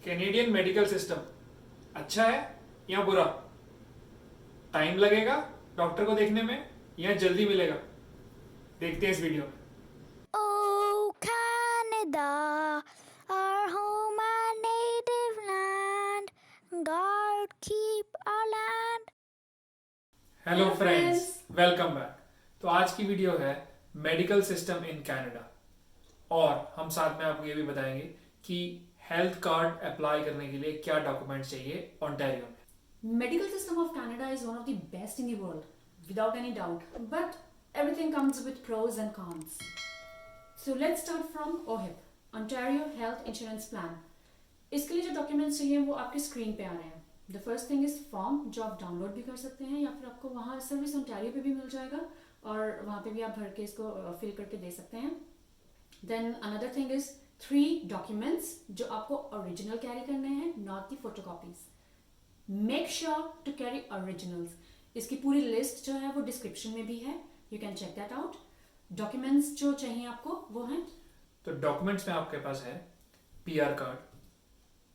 Canadian medical system अच्छा है या बुरा? टाइम लगेगा डॉक्टर को देखने में या जल्दी मिलेगा? देखते हैं इस वीडियो में। Oh, Canada, our home and native land. God keep our land. Hello friends, welcome back. तो आज की वीडियो है मेडिकल सिस्टम इन कनाडा, और हम साथ में आपको ये भी बताएंगे कि हेल्थ कार्ड अप्लाई करने के लिए क्या डॉक्यूमेंट चाहिए ओंटारियो में। Medical system of Canada is one of the best in the world, without any doubt. But everything comes with pros and cons. So let's start from OHIP, Ontario Health Insurance Plan. इसके लिए जो documents चाहिए वो आपके screen पे आ रहे हैं. The first thing is form, जो आप डाउनलोड भी कर सकते हैं या फिर आपको वहाँ सर्विस ओंटारियो पे भी मिल जाएगा और वहाँ पे भी आप भर के इसको फिल करके दे सकते हैं. Then another thing is 3 documents जो आपको ओरिजिनल कैरी करने हैं, not the photocopies. Make sure to carry originals. इसकी पूरी लिस्ट जो है वो डिस्क्रिप्शन में भी है, you can check that out. Documents जो चाहिए आपको वो हैं. तो डॉक्यूमेंट्स में आपके पास है पीआर कार्ड,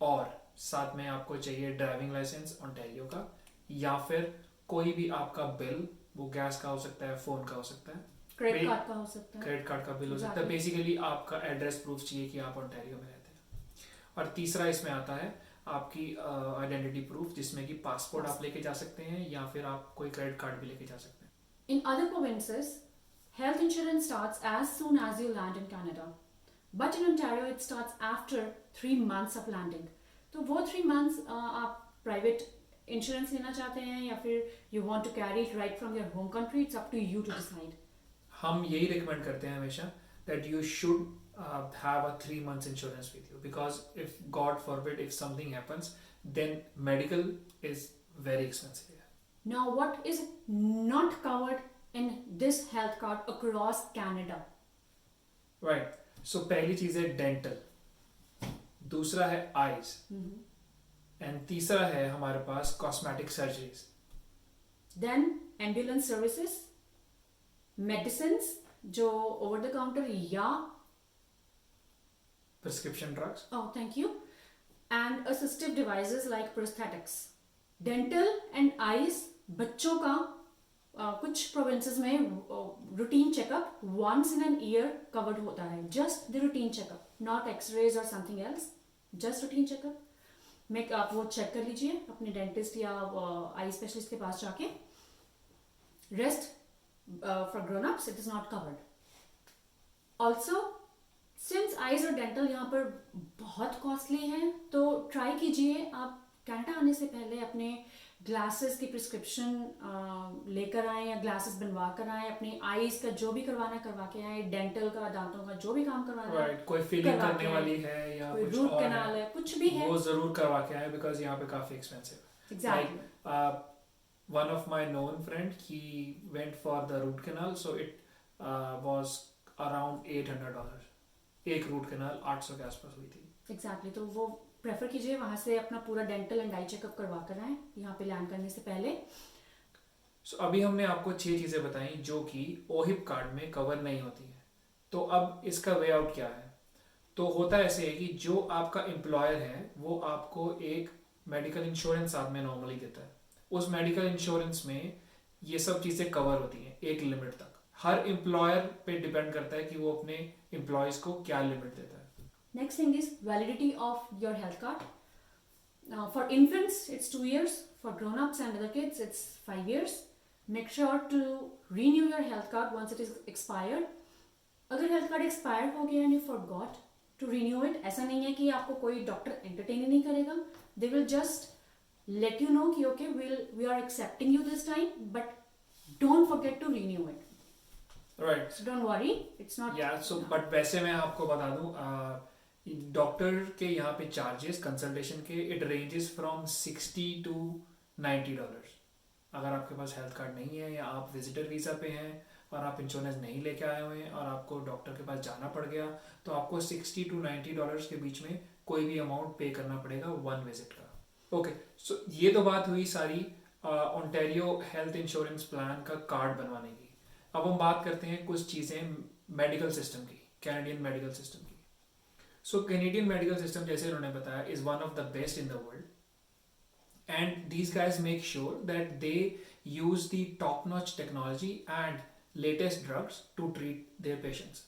और साथ में आपको चाहिए ड्राइविंग लाइसेंस ओंटारियो का, या फिर कोई भी आपका बिल, वो गैस का हो सकता है, फोन का हो सकता है, क्रेडिट कार्ड का हो सकता है. क्रेडिट कार्ड का बिल हो सकता है. Exactly. बेसिकली आपका एड्रेस प्रूफ चाहिए कि आप ओंटारियो में रहते हैं. और तीसरा इसमें आता है आपकी आइडेंटिटी प्रूफ, जिसमें कि पासपोर्ट आप लेके जा सकते हैं या फिर आप कोई क्रेडिट कार्ड भी लेके जा सकते हैं. In other provinces, health insurance starts as soon as you land in Canada. But in Ontario, it starts after 3 months of landing. तो वो 3 months आप private insurance लेना चाहते हैं या फिर you want to carry it right from your home country, it's up to you to decide. हम यही रिकमेंड करते हैं हमेशा that you should have a 3 months insurance with you, because if God forbid if something happens, then medical is very expensive here. Now, what is not covered in this health card across Canada? Right. So पहली चीज है dental, दूसरा है eyes, and तीसरा है हमारे पास cosmetic surgeries. Then ambulance services, medicines जो over the counter या prescription drugs. oh thank you, and assistive devices like prosthetics. Dental and eyes बच्चों का कुछ प्रोविंसेस में routine checkup once in an year covered होता है. Just the routine checkup, not x rays और something else, just routine checkup. Make आप वो check कर लीजिए अपने डेंटिस्ट या आई स्पेशलिस्ट के पास जाके. Rest for grown ups it is not covered. Also since eyes और डेंटल यहाँ पर बहुत कॉस्टली हैं, तो ट्राई कीजिए आप कनाडा आने से पहले अपने ग्लासेस की प्रिस्क्रिप्शन लेकर आए या ग्लासेस बनवा कर आए. अपनी आईज का जो भी करवाना है करवा के आए. डेंटल का, दांतों का जो भी काम करवाना है, राइट. कोई फीलिंग करवा करने के वाली है या कोई कुछ रूट और कैनाल है, कुछ भी है, वो जरूर करवा के आए, बिकॉज यहाँ पे काफी एक्सपेंसिव है. Exactly. One of my known friend, he went for the root canal, so it was around $800. एक रूट कैनाल 800 के आसपास हुई थी. एग्जैक्टली. तो वो प्रेफर कीजिए वहां से अपना पूरा डेंटल एंड आई चेकअप करवा कर आए यहाँ पे लैंड करने से पहले. सो अभी हमने आपको 6 चीजें बताई जो कि ओहिप कार्ड में कवर नहीं होती है. तो अब इसका वे आउट क्या है? तो होता ऐसे है कि जो आपका एम्प्लॉयर है वो आपको एक मेडिकल इंश्योरेंस साथ में नॉर्मली देता है. उस मेडिकल इंश्योरेंस में ये सब चीजें कवर होती हैं एक लिमिट तक. हर एम्प्लॉयर पे डिपेंड करता है कि वो अपने एम्प्लॉयज को क्या लिमिट देता है. Next thing is validity of your health card. For infants, it's 2 years. For grown-ups and other kids, it's 5 years. Make sure to renew your health card once it is expired. अगर health card expired हो गया and you forgot to renew it, ऐसा नहीं है कि आपको कोई doctor entertain नहीं करेगा. They will just let you know कि okay, we are accepting you this time, but don't forget to renew it. Right. So don't worry, it's not. या सो बट वैसे मैं आपको बता दूं, डॉक्टर के यहाँ पे चार्जेस कंसल्टेशन के इट रेंजेस फ्रॉम $60 to $90. अगर आपके पास हेल्थ कार्ड नहीं है या आप विजिटर वीज़ा पे हैं और आप इंश्योरेंस नहीं लेके आए हुए हैं और आपको डॉक्टर के पास जाना पड़ गया, तो आपको $60 to $90 के बीच में कोई भी अमाउंट पे करना पड़ेगा 1 विजिट का. ओके. सो ये तो बात हुई सारी ओंटारियो हेल्थ इंश्योरेंस प्लान का कार्ड बनवाने की. अब हम बात करते हैं कुछ चीज़ें मेडिकल सिस्टम की, कैनेडियन मेडिकल सिस्टम की. सो कैनेडियन मेडिकल सिस्टम, जैसे उन्होंने बताया, is one of the best in the world, and these guys make sure that they use the top notch technology and latest drugs to treat their patients.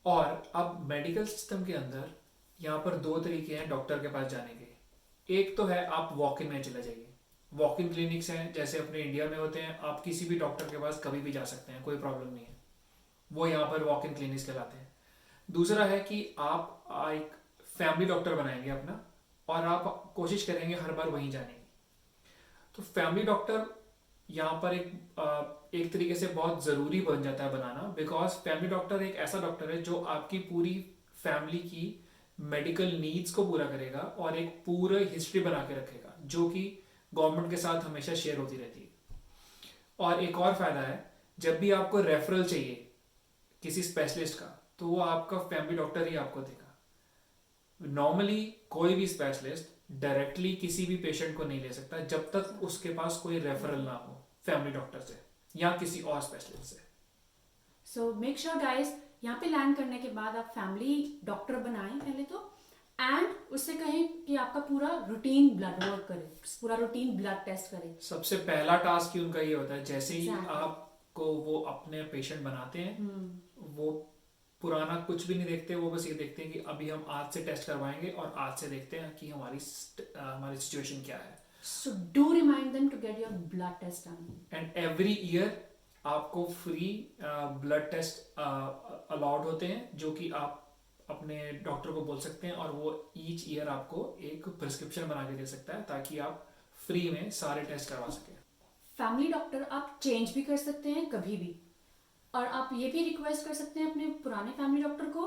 और अब medical system के अंदर यहाँ पर दो तरीके हैं डॉक्टर के पास जाने के। एक तो है आप वॉक इन में चले जाइए, वॉक इन क्लिनिक्स हैं जैसे अपने इंडिया में होते हैं, आप किसी भी डॉक्टर के पास कभी भी जा सकते हैं, कोई प्रॉब्लम नहीं है, वो यहाँ पर वॉक इन क्लिनिक्स कहलाते हैं। दूसरा है कि आप एक फैमिली डॉक्टर बनाएंगे अपना, और आप कोशिश करेंगे हर बार वहीं जाने की। तो फैमिली डॉक्टर यहाँ पर एक तरीके से बहुत ज़रूरी बन जाता है बनाना, बिकॉज फैमिली डॉक्टर एक ऐसा डॉक्टर है जो आपकी पूरी फैमिली की मेडिकल नीड्स को पूरा करेगा और एक पूरा हिस्ट्री बना के रखेगा जो कि गवर्नमेंट के साथ हमेशा शेयर होती रहती है। और एक और फायदा है, जब भी आपको रेफरल चाहिए किसी स्पेशलिस्ट का, तो वो आपका फैमिली डॉक्टर ही आपको देगा। नॉर्मली कोई भी स्पेशलिस्ट डायरेक्टली किसी भी पेशेंट को नहीं ले सकता जब तक उसके पास कोई रेफरल ना हो फैमिली डॉक्टर से या किसी और स्पेशलिस्ट से। सो मेक श्योर गाइस, यहाँ पे लैंड करने के बाद आप फैमिली डॉक्टर बनाएं पहले तो, एंड उससे कहें कि आपका पूरा रूटीन ब्लड वर्क करे, पूरा रूटीन ब्लड टेस्ट करे। सबसे पहला टास्क ही उनका ये होता है, जैसे ही Exactly. आपको वो अपने पेशेंट बनाते हैं, वो पुराना कुछ भी नहीं देखते, वो बस ये देखते हैं कि अभी हम आज से टेस्ट करवाएंगे और आज से देखते हैं कि हमारी सिचुएशन क्या है। So do remind them to get your blood test done. And every year आपको फ्री ब्लड टेस्ट अलाउड होते हैं जो कि आप अपने डॉक्टर को बोल सकते हैं, और वो ईच ईयर आपको एक प्रिस्क्रिप्शन बना के दे सकता है ताकि आप फ्री में सारे टेस्ट करवा सकें। फैमिली डॉक्टर आप चेंज भी कर सकते हैं कभी भी, और आप ये भी रिक्वेस्ट कर सकते हैं अपने पुराने फैमिली डॉक्टर को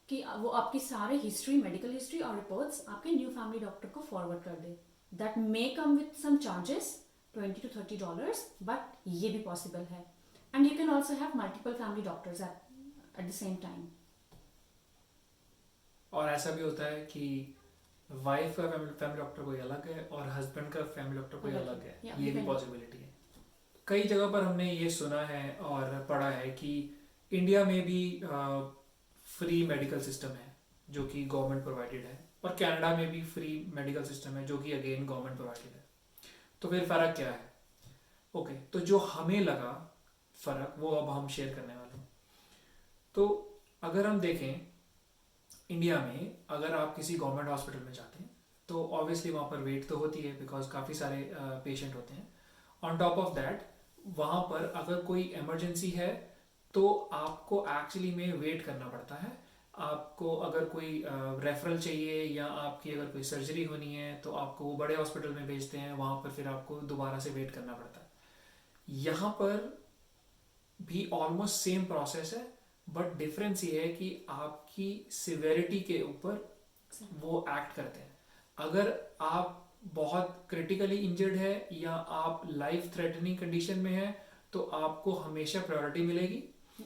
कि वो आपकी सारे हिस्ट्री, मेडिकल हिस्ट्री और रिपोर्ट्स आपके न्यू फैमिली डॉक्टर को फॉरवर्ड कर दे। That may come with some charges, $20 to $30, but ये भी पॉसिबल है। And you can also have multiple family doctors at the same time. और ऐसा भी होता है कि वाइफ का फैमिली डॉक्टर कोई अलग है और हस्बैंड का फैमिली डॉक्टर कोई अलग है, Yeah, ये भी even- पॉसिबिलिटी है। कई जगह पर हमने ये सुना है और पढ़ा है कि इंडिया में भी फ्री मेडिकल सिस्टम है जो कि गवर्नमेंट प्रोवाइडेड है, और कनाडा में भी फ्री मेडिकल सिस्टम है जो कि अगेन गवर्नमेंट प्रोवाइडेड है। तो फिर फ़र्क क्या है? ओके, तो जो हमें लगा फ़र्क वो अब हम शेयर करने वाले हैं। तो अगर हम देखें इंडिया में, अगर आप किसी गवर्नमेंट हॉस्पिटल में जाते हैं तो ऑब्वियसली वहाँ पर वेट तो होती है बिकॉज काफ़ी सारे पेशेंट होते हैं। ऑन टॉप ऑफ दैट वहाँ पर अगर कोई इमरजेंसी है तो आपको एक्चुअली में वेट करना पड़ता है। आपको अगर कोई रेफरल चाहिए या आपकी अगर कोई सर्जरी होनी है तो आपको वो बड़े हॉस्पिटल में भेजते हैं, वहाँ पर फिर आपको दोबारा से वेट करना पड़ता है। यहाँ पर भी ऑलमोस्ट सेम प्रोसेस है, बट डिफरेंस ये है कि आपकी सिवेरिटी के ऊपर वो एक्ट करते हैं। अगर आप बहुत क्रिटिकली इंजर्ड है या आप लाइफ थ्रेटनिंग कंडीशन में है तो आपको हमेशा प्रायोरिटी मिलेगी,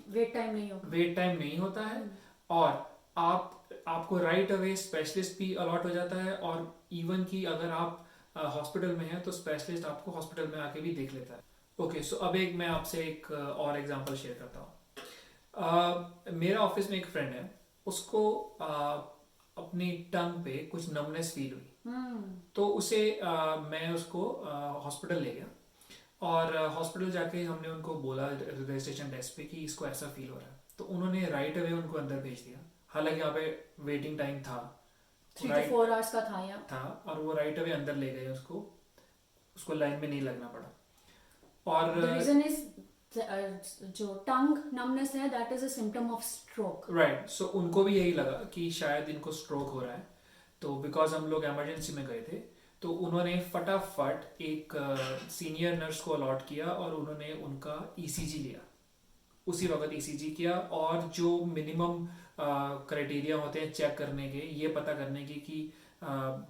वेट टाइम नहीं होगा। वेट टाइम नहीं होता है, और आपको राइट अवे स्पेशलिस्ट भी अलॉट हो जाता है, और इवन कि अगर आप हॉस्पिटल में हैं तो स्पेशलिस्ट आपको हॉस्पिटल में आके भी देख लेता है। ओके, सो अब मैं आपसे एक और एग्जांपल शेयर करता हूँ। मेरा ऑफिस में एक फ्रेंड है, उसको अपनी टंग पे कुछ नमनेस फील हुई, तो उसे मैं उसको हॉस्पिटल ले गया, और हॉस्पिटल जाके हमने उनको बोला रजिस्ट्रेशन डेस्क पे कि इसको ऐसा फील हो रहा है, तो उन्होंने राइट अवे उनको अंदर भेज दिया। हालांकि यहाँ पे वेटिंग टाइम था 3 to 4 hours का था यहाँ था, और वो राइट अवे अंदर ले गए, उसको लाइन में नहीं लगना पड़ा। और The reason is जो टंग नमनेस है that is a symptom of stroke. Right, so उनको भी यही लगा कि शायद इनको स्ट्रोक हो रहा है, तो बिकॉज हम लोग इमरजेंसी में गए थे तो उन्होंने फटाफट एक सीनियर नर्स को अलॉट किया और उन्होंने उनका ईसीजी लिया, उसी वक्त ईसीजी किया, और जो मिनिमम क्राइटेरिया होते हैं चेक करने के, ये पता करने की कि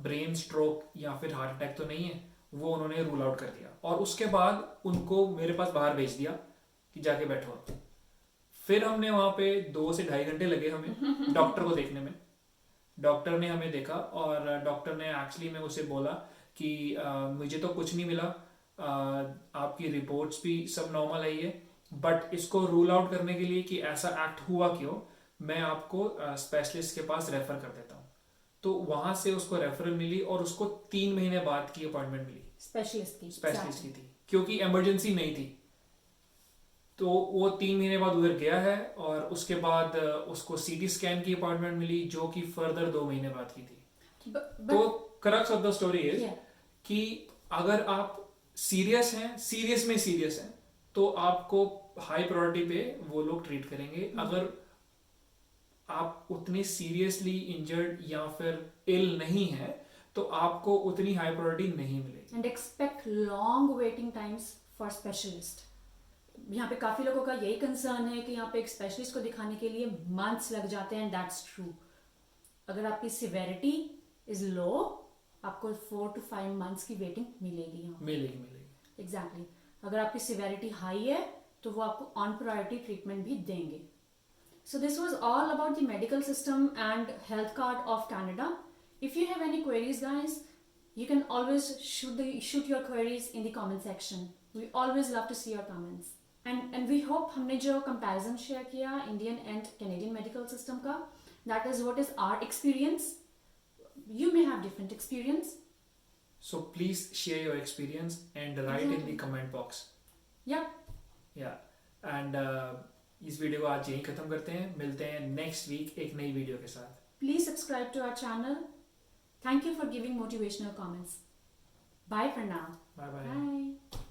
ब्रेन स्ट्रोक या फिर हार्ट अटैक तो नहीं है, वो उन्होंने रूल आउट कर दिया। और उसके बाद उनको मेरे पास बाहर भेज दिया कि जाके बैठो। फिर हमने वहाँ पे 2 से ढाई घंटे लगे हमें डॉक्टर को देखने में। डॉक्टर ने हमें देखा और डॉक्टर ने एक्चुअली में उसे बोला कि मुझे तो कुछ नहीं मिला, आपकी रिपोर्ट्स भी सब नॉर्मल आई है, बट इसको रूल आउट करने के लिए कि ऐसा एक्ट हुआ क्यों, मैं आपको स्पेशलिस्ट के पास रेफर कर देता हूँ। तो वहां से उसको रेफरल मिली और उसको 3 महीने बाद की अपॉइंटमेंट मिली, स्पेशलिस्ट की थी, क्योंकि इमरजेंसी नहीं थी। तो वो 3 महीने बाद उधर गया है और उसके बाद उसको सीटी स्कैन की अपॉइंटमेंट मिली जो कि फर्दर 2 महीने बाद की थी। तो crux of the story is कि अगर आप सीरियस हैं, सीरियस में सीरियस हैं, तो आपको हाई प्रायोरिटी पे वो लोग ट्रीट करेंगे। अगर आप उतने सीरियसली इंजर्ड या फिर इल नहीं है तो आपको उतनी हाई प्रायोरिटी नहीं मिलेगी। And expect long waiting times for specialist. यहाँ पे काफी लोगों का यही कंसर्न है कि यहाँ पे एक स्पेशलिस्ट को दिखाने के लिए मंथ्स लग जाते हैं, दैट्स ट्रू। अगर आपकी सिवेरिटी इज लो, आपको 4 to 5 months की वेटिंग मिलेगी यहाँ। मिलेगी एग्जैक्टली। अगर आपकी सिवेरिटी हाई है तो वो आपको ऑन प्रायोरिटी ट्रीटमेंट भी देंगे। So this was all about the medical system and health card of Canada. If you have any queries, guys, you can always shoot your queries in the comment section. We always love to see your comments. And we hope हमने जो comparison share किया Indian and Canadian medical system का, that is what is our experience. You may have different experience. So please share your experience and write in the comment box. Yeah. And इस video को आज यहीं खत्म करते हैं। मिलते हैं नेक्स्ट वीक एक नई वीडियो के साथ। Please subscribe to our channel. Thank you for giving motivational comments. Bye for now. Bye bye. Bye.